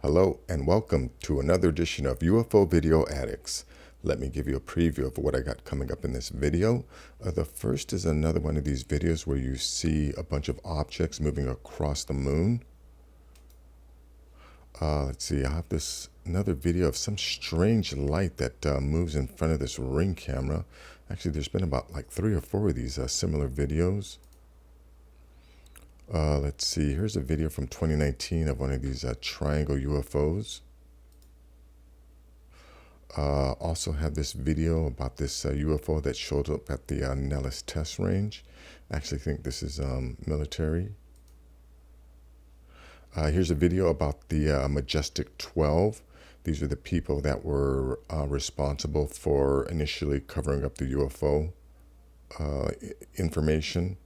Hello and welcome to another edition of UFO Video Addicts. Let me give you a preview of what I got coming up in this video. The first is another one of these videos where you see a bunch of objects moving across the moon. Let's see, I have another video of some strange light that moves in front of this Ring camera. Actually, there's been about like 3 or 4 of these similar videos. Let's see, here's a video from 2019 of one of these triangle UFOs. Also have this video about this UFO that showed up at the Nellis test range. I actually think this is military. Here's a video about the Majestic 12. These are the people that were responsible for initially covering up the UFO information.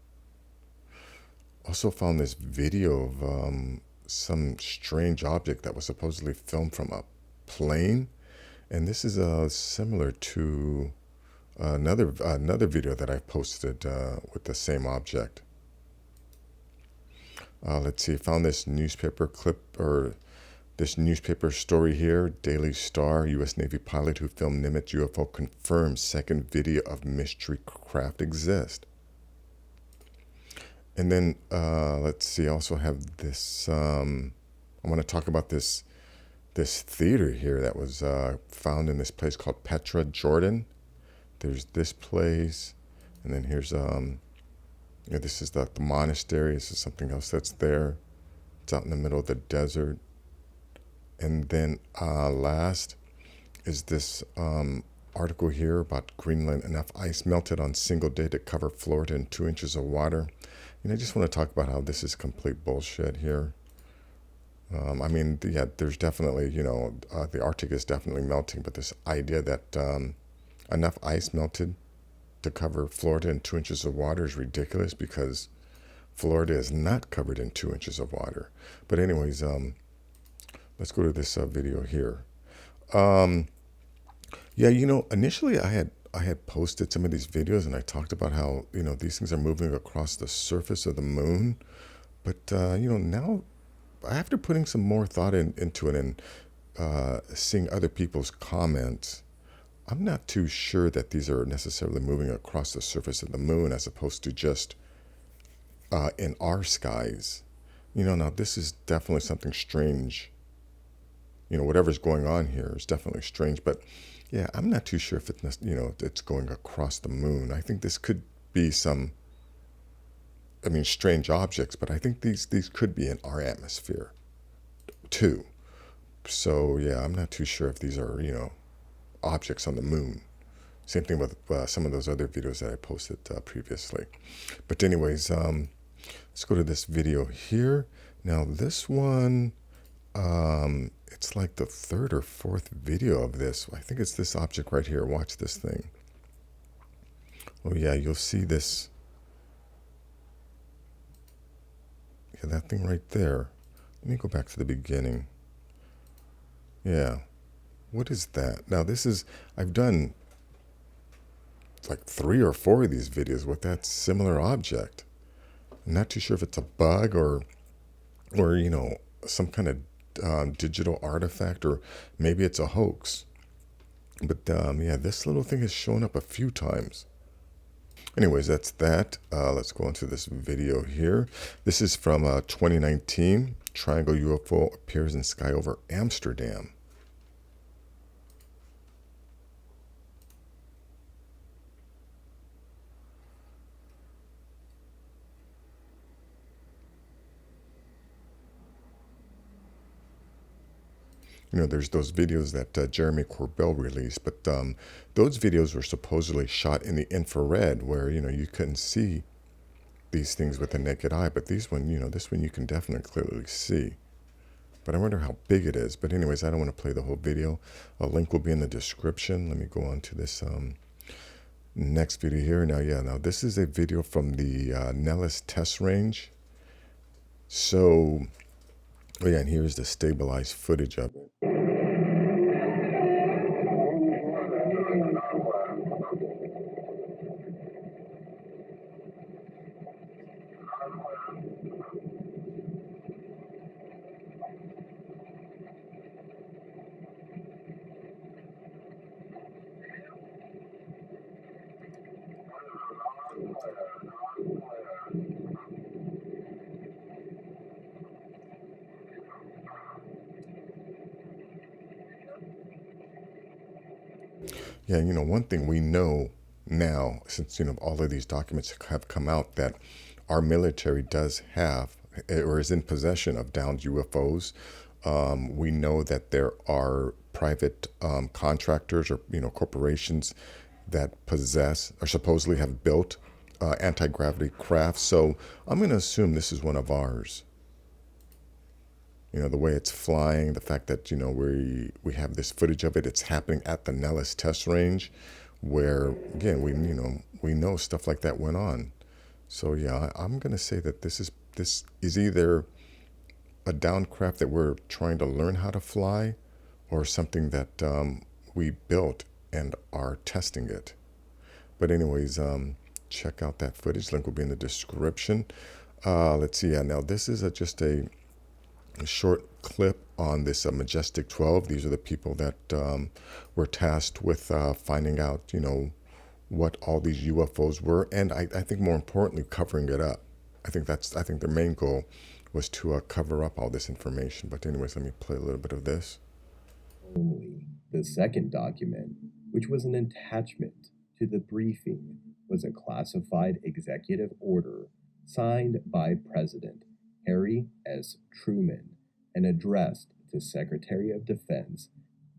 Also found this video of some strange object that was supposedly filmed from a plane, and this is similar to another video that I posted with the same object. Let's see, found this newspaper clip or this newspaper story here. Daily Star, U.S. Navy pilot who filmed Nimitz UFO confirms second video of mystery craft exists. And then, let's see, I also have this, I want to talk about this theater here that was found in this place called Petra, Jordan. There's this place, and then here's, this is the monastery. This is something else that's there. It's out in the middle of the desert. And then last is this article here about Greenland. Enough ice melted on single day to cover Florida in 2 inches of water. I just want to talk about how this is complete bullshit here. I mean, yeah, there's definitely, the Arctic is definitely melting, but this idea that enough ice melted to cover Florida in 2 inches of water is ridiculous, because Florida is not covered in 2 inches of water. But anyways, let's go to this video here. Yeah, initially I had posted some of these videos and I talked about how, these things are moving across the surface of the moon. But, now after putting some more thought into it and seeing other people's comments, I'm not too sure that these are necessarily moving across the surface of the moon as opposed to just in our skies. Now this is definitely something strange. Whatever's going on here is definitely strange, but yeah, I'm not too sure if it's, it's going across the moon. I think this could be strange objects, but I think these could be in our atmosphere too. So yeah, I'm not too sure if these are, objects on the moon. Same thing with some of those other videos that I posted previously. But anyways, let's go to this video here. Now this one, it's like the 3rd or 4th video of this. I think it's this object right here. Watch this thing. Oh yeah, you'll see this. Yeah, that thing right there. Let me go back to the beginning. Yeah. What is that? Now this is, I've done like 3 or 4 of these videos with that similar object. I'm not too sure if it's a bug or some kind of digital artifact, or maybe it's a hoax. But yeah, this little thing has shown up a few times. Anyways, that's that. Let's go into this video here. This is from 2019. Triangle UFO appears in sky over Amsterdam. There's those videos that Jeremy Corbell released, but those videos were supposedly shot in the infrared, where, you couldn't see these things with the naked eye. But this one you can definitely clearly see. But I wonder how big it is. But anyways, I don't want to play the whole video. A link will be in the description. Let me go on to this next video here. Now this is a video from the Nellis test range. So, oh yeah, and here's the stabilized footage of it. Yeah, one thing we know now, since, all of these documents have come out, that our military does have or is in possession of downed UFOs. We know that there are private contractors or, corporations that possess or supposedly have built anti-gravity craft. So I'm going to assume this is one of ours. The way it's flying, the fact that, we have this footage of it. It's happening at the Nellis test range where, again, we know stuff like that went on. So yeah, I'm going to say that this is either a down craft that we're trying to learn how to fly, or something that we built and are testing it. But anyways, check out that footage. Link will be in the description. Let's see. Yeah, now this is just a short clip on this Majestic 12. These are the people that were tasked with finding out, what all these UFOs were, and I think more importantly, covering it up. I think their main goal was to cover up all this information. But anyways, let me play a little bit of this. Only the second document, which was an attachment to the briefing, was a classified executive order signed by President Harry S. Truman and addressed to Secretary of Defense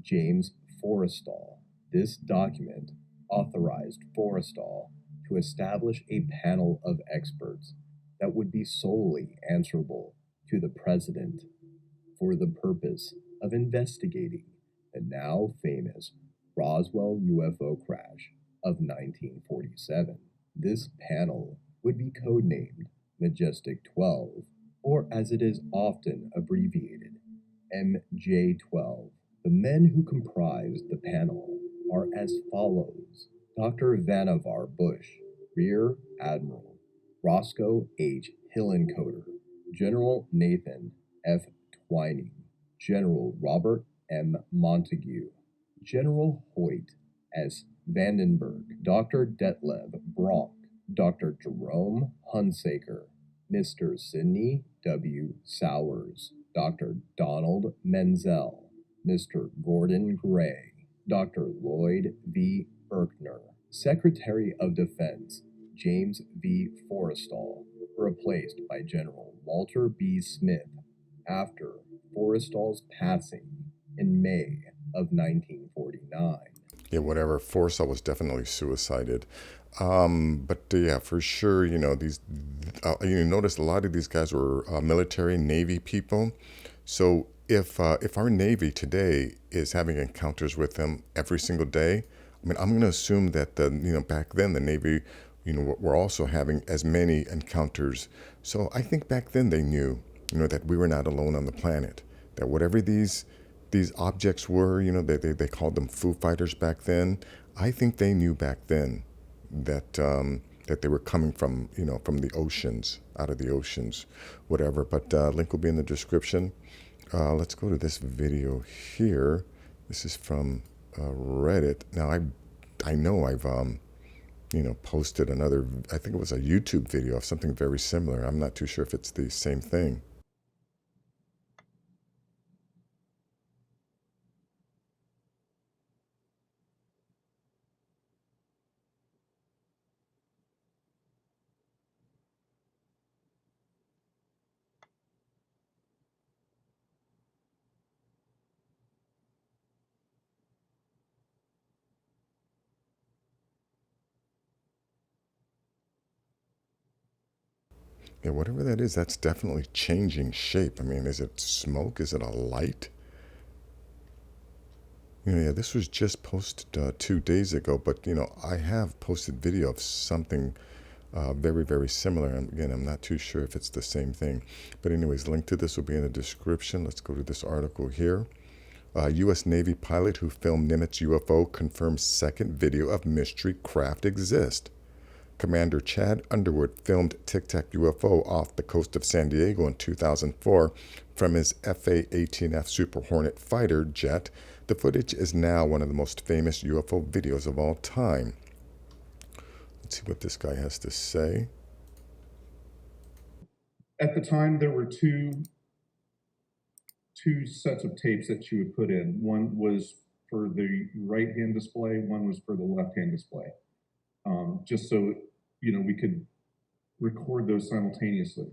James Forrestal. This document authorized Forrestal to establish a panel of experts that would be solely answerable to the President for the purpose of investigating the now famous Roswell UFO crash of 1947. This panel would be codenamed Majestic 12, or as it is often abbreviated, MJ12. The men who comprise the panel are as follows: Dr. Vannevar Bush, Rear Admiral; Roscoe H. Hillenkoetter; General Nathan F. Twining; General Robert M. Montague; General Hoyt S. Vandenberg; Dr. Detlev Bronk; Dr. Jerome Hunsaker; Mr. Sidney W. Sowers; Dr. Donald Menzel; Mr. Gordon Gray; Dr. Lloyd V. Berkner; Secretary of Defense James V. Forrestal, replaced by General Walter B. Smith after Forrestal's passing in May of 1949. Yeah, whatever. Forrestal was definitely suicided. But yeah, for sure, these, you notice a lot of these guys were military, Navy people. So if our Navy today is having encounters with them every single day, I mean, I'm going to assume that back then the Navy, were also having as many encounters. So I think back then they knew, that we were not alone on the planet. That whatever these objects were, they called them Foo Fighters back then. I think they knew back then that that they were coming from, from the oceans, out of the oceans, whatever. But link will be in the description. Let's go to this video here. This is from Reddit. Now I know I've posted another. I think it was a YouTube video of something very similar. I'm not too sure if it's the same thing. Yeah, whatever that is, that's definitely changing shape. I mean, is it smoke? Is it a light? Yeah, this was just posted 2 days ago, but I have posted video of something very, very similar. And again, I'm not too sure if it's the same thing. But anyways, link to this will be in the description. Let's go to this article here. U.S. Navy pilot who filmed Nimitz UFO confirms second video of mystery craft exists. Commander Chad Underwood filmed Tic Tac UFO off the coast of San Diego in 2004 from his FA-18F Super Hornet fighter jet. The footage is now one of the most famous UFO videos of all time. Let's see what this guy has to say. At the time, there were two sets of tapes that you would put in. One was for the right-hand display, one was for the left-hand display. Just so, we could record those simultaneously.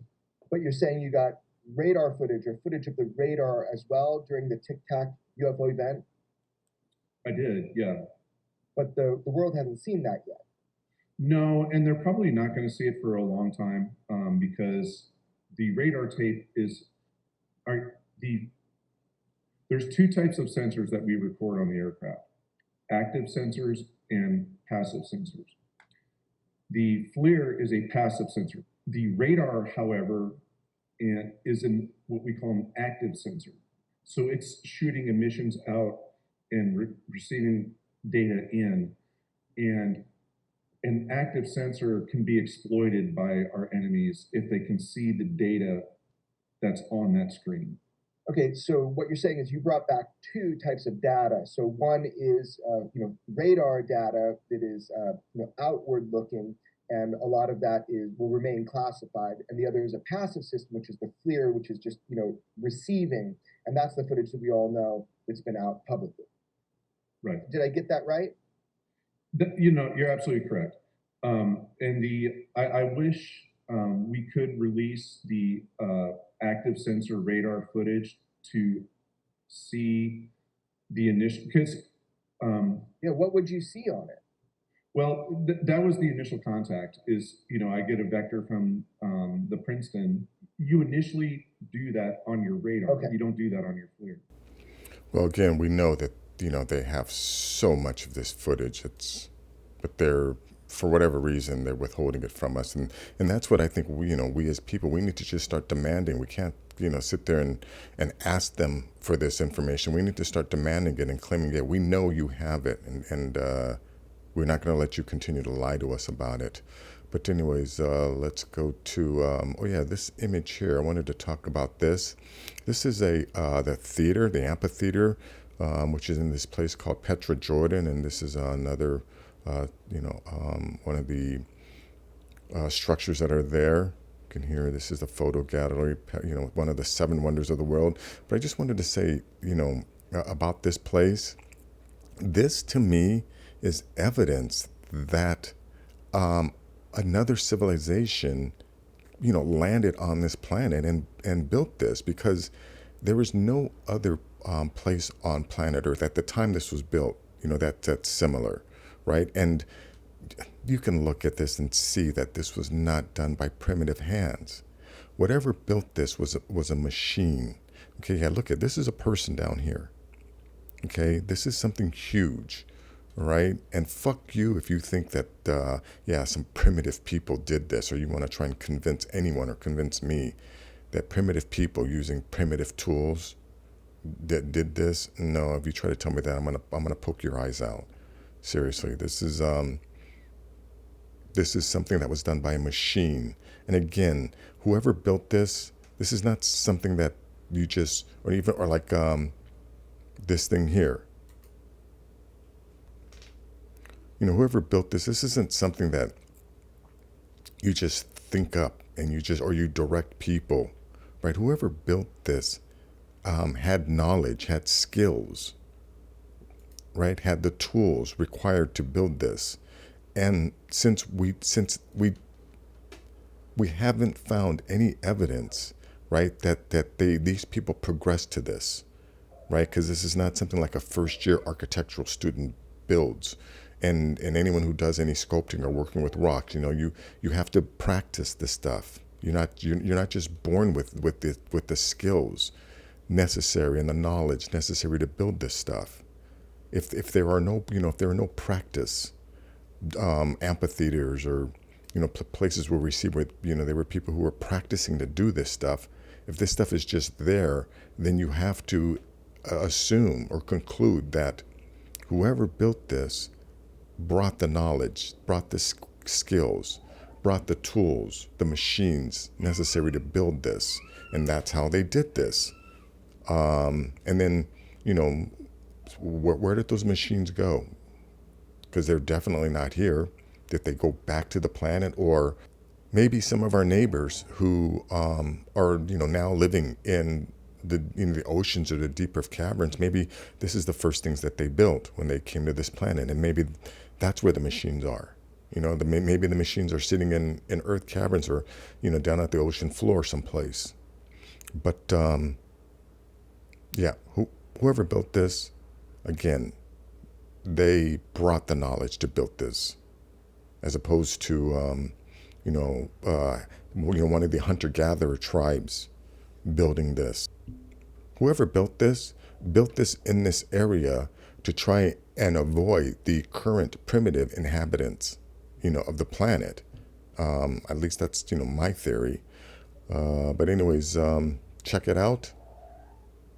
But you're saying you got radar footage or footage of the radar as well during the Tic Tac UFO event? I did, yeah. But the world hasn't seen that yet. No, and they're probably not going to see it for a long time because the radar tape there's two types of sensors that we record on the aircraft: active sensors and passive sensors. The FLIR is a passive sensor. The radar, however, is what we call an active sensor. So it's shooting emissions out and receiving data in. And an active sensor can be exploited by our enemies if they can see the data that's on that screen. Okay, so what you're saying is you brought back two types of data. So one is, radar data that is, outward looking, and a lot of that will remain classified. And the other is a passive system, which is the FLIR, which is just, receiving. And that's the footage that we all know that's been out publicly. Right. Did I get that right? You're absolutely correct. I wish we could release the active sensor radar footage to see the initial, because what would you see on it? Well, that was the initial contact. I get a vector from the Princeton. You initially do that on your radar. Okay. You don't do that on your FLIR. Well, again, we know that they have so much of this footage. But they're, for whatever reason, they're withholding it from us, and that's what I think we as people, we need to just start demanding. We can't sit there and ask them for this information. We need to start demanding it and claiming it. We know you have it, and we're not going to let you continue to lie to us about it. But anyways, let's go to this image here. I wanted to talk about this. This is the theater, the amphitheater, which is in this place called Petra, Jordan, and this is another one of the structures that are there. You can hear this is the photo gallery, one of the 7 wonders of the world. But I just wanted to say, about this place. This to me is evidence that another civilization, landed on this planet and built this, because there was no other place on planet Earth at the time this was built, that's similar. Right? And you can look at this and see that this was not done by primitive hands. Whatever built this was a machine. Okay, yeah, look at this is a person down here. Okay, this is something huge, right? And fuck you if you think that, some primitive people did this, or you want to try and convince anyone or convince me that primitive people using primitive tools that did this. No, if you try to tell me that, I'm gonna poke your eyes out. Seriously, this is something that was done by a machine. And again, whoever built this is not something that you just, or like this thing here. Whoever built this isn't something that you just think up and you direct people, right? Whoever built this had knowledge, had skills, right? Had the tools required to build this. And since we haven't found any evidence, right, that these people progressed to this, right? Because this is not something like a first-year architectural student builds. And anyone who does any sculpting or working with rocks, you have to practice this stuff. You're not just born with the skills necessary and the knowledge necessary to build this stuff. If there are no practice amphitheaters or places where we see where there were people who were practicing to do this stuff. If this stuff is just there, then you have to assume or conclude that whoever built this brought the knowledge, brought the skills, brought the tools, the machines necessary to build this, and that's how they did this. And then where did those machines go? Because they're definitely not here. Did they go back to the planet? Or maybe some of our neighbors who are now living in the oceans or the deeper caverns, maybe this is the first things that they built when they came to this planet, and maybe that's where the machines are. Maybe the machines are sitting in earth caverns, or down at the ocean floor someplace. But yeah, whoever built this, again, they brought the knowledge to build this, as opposed to one of the hunter-gatherer tribes building this. Whoever built this in this area to try and avoid the current primitive inhabitants, of the planet. At least that's, my theory. But anyways, check it out.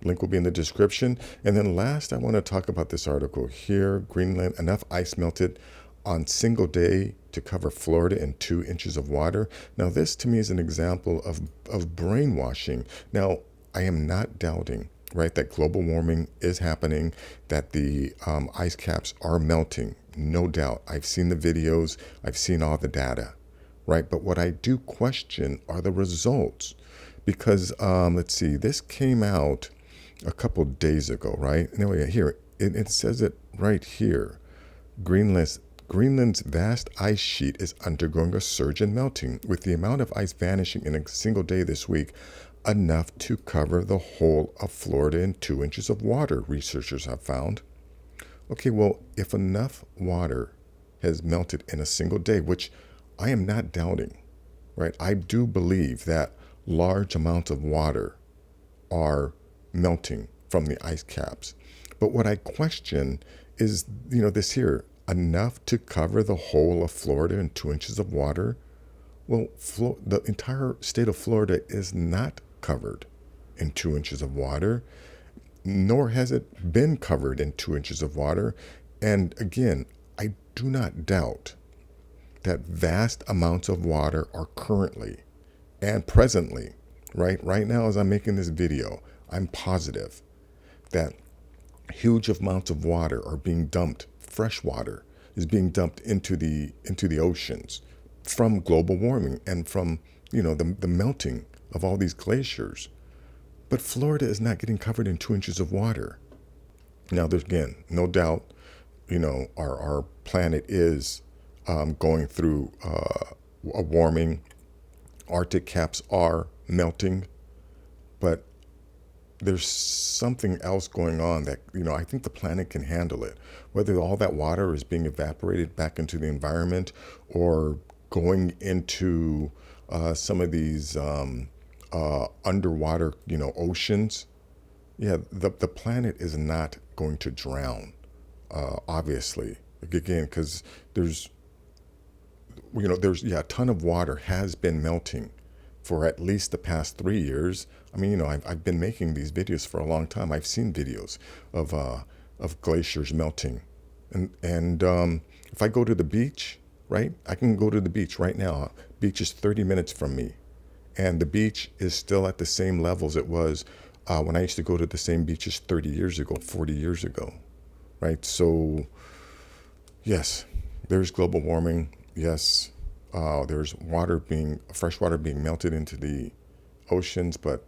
Link will be in the description. And then last, I want to talk about this article here. Greenland, enough ice melted on single day to cover Florida in 2 inches of water. Now, this to me is an example of brainwashing. Now, I am not doubting, right, that global warming is happening, that the ice caps are melting. No doubt. I've seen the videos. I've seen all the data, right? But what I do question are the results. Because, let's see, this came out a couple days ago, right? Anyway, here, it says it right here. Greenland's vast ice sheet is undergoing a surge in melting, with the amount of ice vanishing in a single day this week enough to cover the whole of Florida in 2 inches of water, researchers have found. Okay, well, if enough water has melted in a single day, which I am not doubting, right? I do believe that large amounts of water are melting from the ice caps. But what I question is, this here, enough to cover the whole of Florida in 2 inches of water. Well, the entire state of Florida is not covered in 2 inches of water, nor has it been covered in 2 inches of water. And again, I do not doubt that vast amounts of water are currently and presently, right now as I'm making this video, I'm positive that huge amounts of water are being dumped. Fresh water is being dumped into the oceans from global warming and from the melting of all these glaciers. But Florida is not getting covered in 2 inches of water. Now, there's, again, no doubt, our planet is going through a warming. Arctic caps are melting, but there's something else going on that, I think the planet can handle it. Whether all that water is being evaporated back into the environment or going into some of these underwater, oceans. Yeah, the planet is not going to drown, obviously. Again, because there's a ton of water has been melting for at least the past 3 years. I mean, I've been making these videos for a long time. I've seen videos of glaciers melting, and if I go to the beach, right, I can go to the beach right now. Beach is 30 minutes from me, and the beach is still at the same levels it was when I used to go to the same beaches 30 years ago, 40 years ago, right? So, yes, there's global warming. Yes, there's fresh water being melted into the oceans, but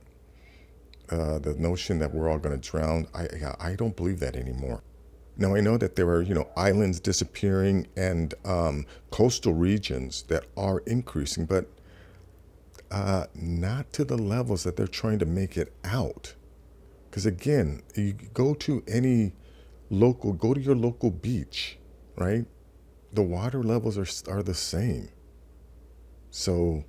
the notion that we're all going to drown, I don't believe that anymore. Now, I know that there are, islands disappearing and coastal regions that are increasing, but not to the levels that they're trying to make it out. Because again, you go to your local beach, right? The water levels are the same. So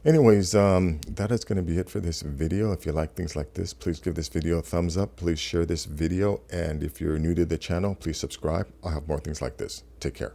anyways, that is going to be it for this video. If you like things like this, please give this video a thumbs up. Please share this video. And if you're new to the channel, please subscribe. I'll have more things like this. Take care.